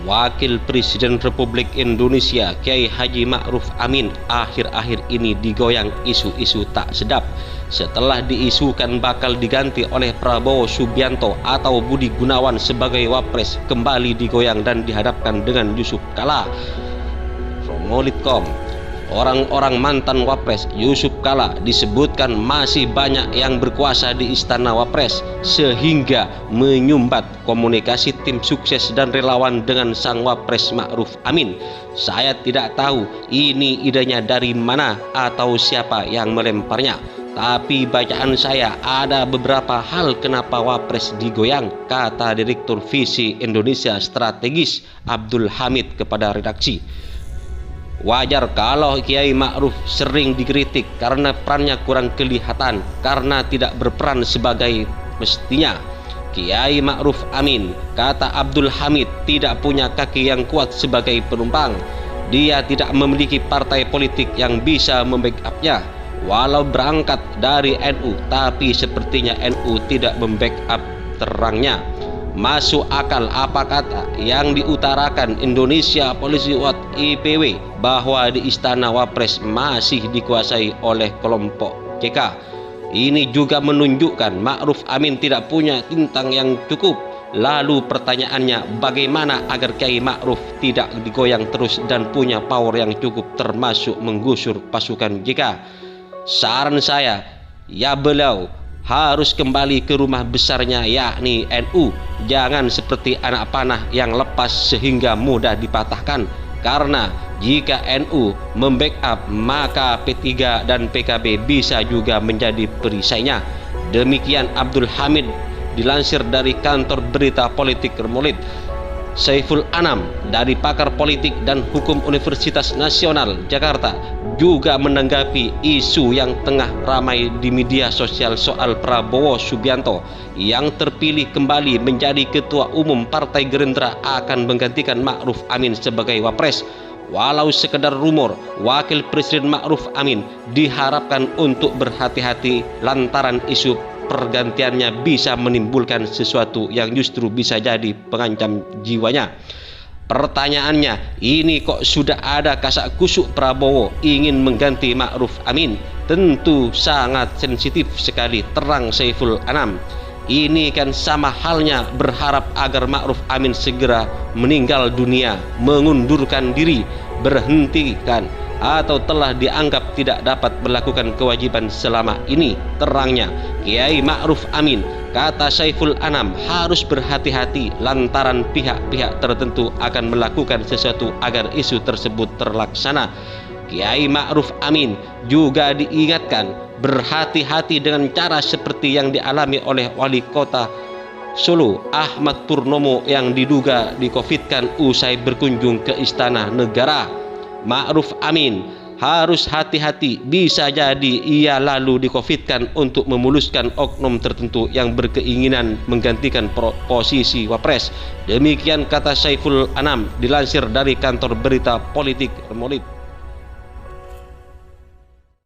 Wakil Presiden Republik Indonesia Kiai Haji Ma'ruf Amin akhir-akhir ini digoyang isu-isu tak sedap setelah diisukan bakal diganti oleh Prabowo Subianto atau Budi Gunawan sebagai Wapres, kembali digoyang dan dihadapkan dengan Yusuf Kalla. Romolitcom, orang-orang mantan Wapres Yusuf Kalla disebutkan masih banyak yang berkuasa di Istana Wapres sehingga menyumbat komunikasi tim sukses dan relawan dengan sang Wapres Ma'ruf Amin. Saya tidak tahu ini idenya dari mana atau siapa yang melemparnya, tapi bacaan saya ada beberapa hal kenapa Wapres digoyang, kata Direktur Visi Indonesia Strategis Abdul Hamid kepada redaksi. Wajar kalau Kiai Ma'ruf sering dikritik karena perannya kurang kelihatan, karena tidak berperan sebagai mestinya. Kiai Ma'ruf Amin, kata Abdul Hamid, tidak punya kaki yang kuat sebagai penumpang. Dia tidak memiliki partai politik yang bisa membackup-nya. Walau berangkat dari NU, tapi sepertinya NU tidak membackup terangnya. Masuk akal apa kata yang diutarakan Indonesia Policy Watch IPW bahwa di Istana Wapres masih dikuasai oleh kelompok CK. Ini juga menunjukkan Ma'ruf Amin tidak punya tintang yang cukup. Lalu pertanyaannya, bagaimana agar Kiai Ma'ruf tidak digoyang terus dan punya power yang cukup termasuk menggusur pasukan JK? Saran saya, ya beliau harus kembali ke rumah besarnya yakni NU. Jangan seperti anak panah yang lepas sehingga mudah dipatahkan. Karena jika NU membackup maka P3 dan PKB bisa juga menjadi perisainya. Demikian Abdul Hamid dilansir dari kantor berita politik Remolid. Saiful Anam dari pakar politik dan hukum Universitas Nasional Jakarta juga menanggapi isu yang tengah ramai di media sosial soal Prabowo Subianto yang terpilih kembali menjadi Ketua Umum Partai Gerindra akan menggantikan Ma'ruf Amin sebagai Wapres. Walau sekedar rumor, Wakil Presiden Ma'ruf Amin diharapkan untuk berhati-hati lantaran isu pergantiannya bisa menimbulkan sesuatu yang justru bisa jadi pengancam jiwanya. Pertanyaannya, ini kok sudah ada kasak kusuk Prabowo ingin mengganti Ma'ruf Amin? Tentu sangat sensitif sekali, terang Saiful Anam. Ini kan sama halnya berharap agar Ma'ruf Amin segera meninggal dunia, mengundurkan diri, berhentikan atau telah dianggap tidak dapat melakukan kewajiban selama ini, terangnya. Kiai Ma'ruf Amin, kata Saiful Anam, harus berhati-hati lantaran pihak-pihak tertentu akan melakukan sesuatu agar isu tersebut terlaksana. Kiai Ma'ruf Amin juga diingatkan berhati-hati dengan cara seperti yang dialami oleh Wali Kota Solo Ahmad Purnomo yang diduga di-COVID-kan usai berkunjung ke Istana Negara. Ma'ruf Amin harus hati-hati, bisa jadi ia lalu di-COVID-kan untuk memuluskan oknum tertentu yang berkeinginan menggantikan posisi Wapres. Demikian kata Saiful Anam dilansir dari kantor berita politik Remolid.